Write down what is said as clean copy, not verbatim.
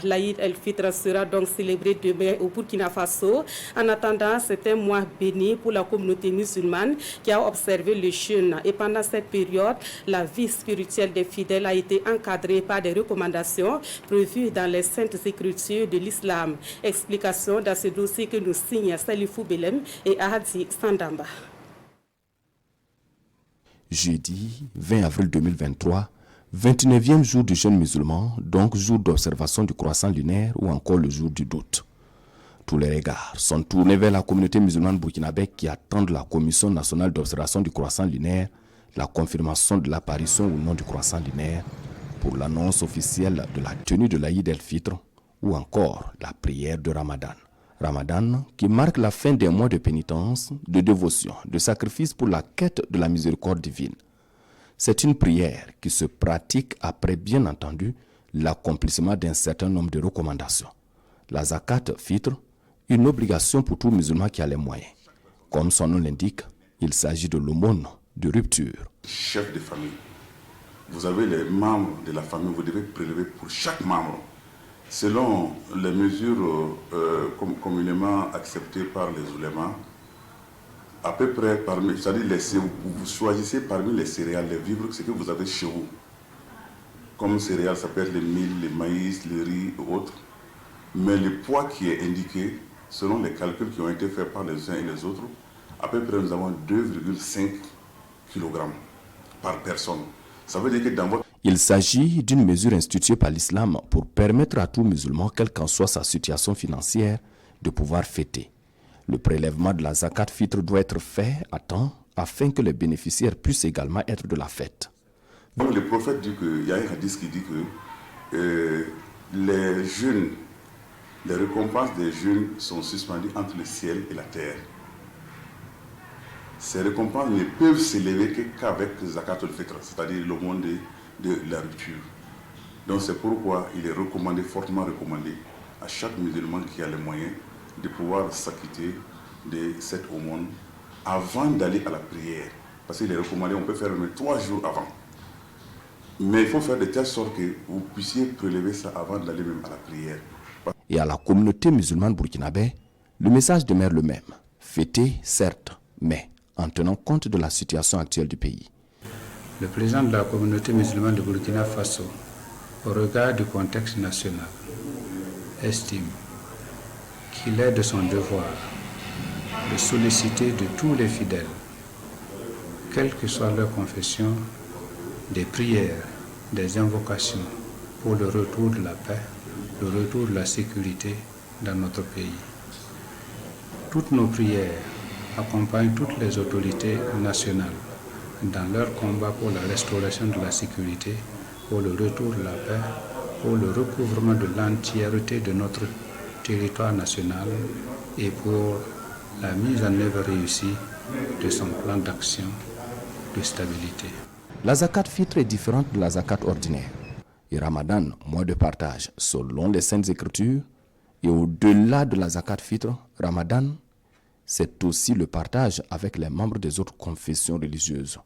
L'Aïd el-Fitr sera donc célébré demain au Burkina Faso. En attendant, c'est un mois béni pour la communauté musulmane qui a observé le jeûne. Et pendant cette période, la vie spirituelle des fidèles a été encadrée par des recommandations prévues dans les saintes écritures de l'islam. Explication dans ce dossier que nous signent Salifou Belem et Ahadi Sandamba. Jeudi 20 avril 2023, 29e jour du jeûne musulman, donc jour d'observation du croissant lunaire ou encore le jour du doute. Tous les regards sont tournés vers la communauté musulmane burkinabé qui attendent la Commission nationale d'observation du croissant lunaire, la confirmation de l'apparition ou non du croissant lunaire, pour l'annonce officielle de la tenue de l'Aïd el-Fitr ou encore la prière de Ramadan. Ramadan qui marque la fin des mois de pénitence, de dévotion, de sacrifice pour la quête de la miséricorde divine. C'est une prière qui se pratique après, bien entendu, l'accomplissement d'un certain nombre de recommandations. La zakat fitr, une obligation pour tout musulman qui a les moyens. Comme son nom l'indique, il s'agit de l'aumône de rupture. Chef de famille, vous avez les membres de la famille, vous devez prélever pour chaque membre, selon les mesures communément acceptées par les oulémas. À peu près, c'est-à-dire vous choisissez parmi les céréales, les vivres, ce que vous avez chez vous. Comme céréales, ça peut être les mil, les maïs, les riz ou autres. Mais le poids qui est indiqué, selon les calculs qui ont été faits par les uns et les autres, à peu près nous avons 2,5 kg par personne. Ça veut dire que dans votre... Il s'agit d'une mesure instituée par l'islam pour permettre à tout musulman, quelle qu'en soit sa situation financière, de pouvoir fêter. Le prélèvement de la zakat fitr doit être fait à temps afin que les bénéficiaires puissent également être de la fête. Donc le prophète dit qu'il y a un hadith qui dit que les jeûnes, les récompenses des jeûnes sont suspendues entre le ciel et la terre. Ces récompenses ne peuvent s'élever qu'avec zakat al-fitr, c'est-à-dire le monde de la rupture. Donc c'est pourquoi il est recommandé, fortement recommandé, à chaque musulman qui a les moyens de pouvoir s'acquitter de cette aumône avant d'aller à la prière. Parce qu'il est recommandé, on peut faire même 3 jours avant. Mais il faut faire de telle sorte que vous puissiez prélever ça avant d'aller même à la prière. Et à la communauté musulmane burkinabé, le message demeure le même. Fêter, certes, mais en tenant compte de la situation actuelle du pays. Le président de la communauté musulmane de Burkina Faso, au regard du contexte national, estime qu'il est de son devoir de solliciter de tous les fidèles, quelle que soit leur confession, des prières, des invocations pour le retour de la paix, le retour de la sécurité dans notre pays. Toutes nos prières accompagnent toutes les autorités nationales dans leur combat pour la restauration de la sécurité, pour le retour de la paix, pour le recouvrement de l'entièreté de notre territoire national et pour la mise en œuvre réussie de son plan d'action de stabilité. La zakat fitr est différente de la zakat ordinaire. Et Ramadan, mois de partage, selon les saintes écritures, et au-delà de la zakat fitr, Ramadan, c'est aussi le partage avec les membres des autres confessions religieuses.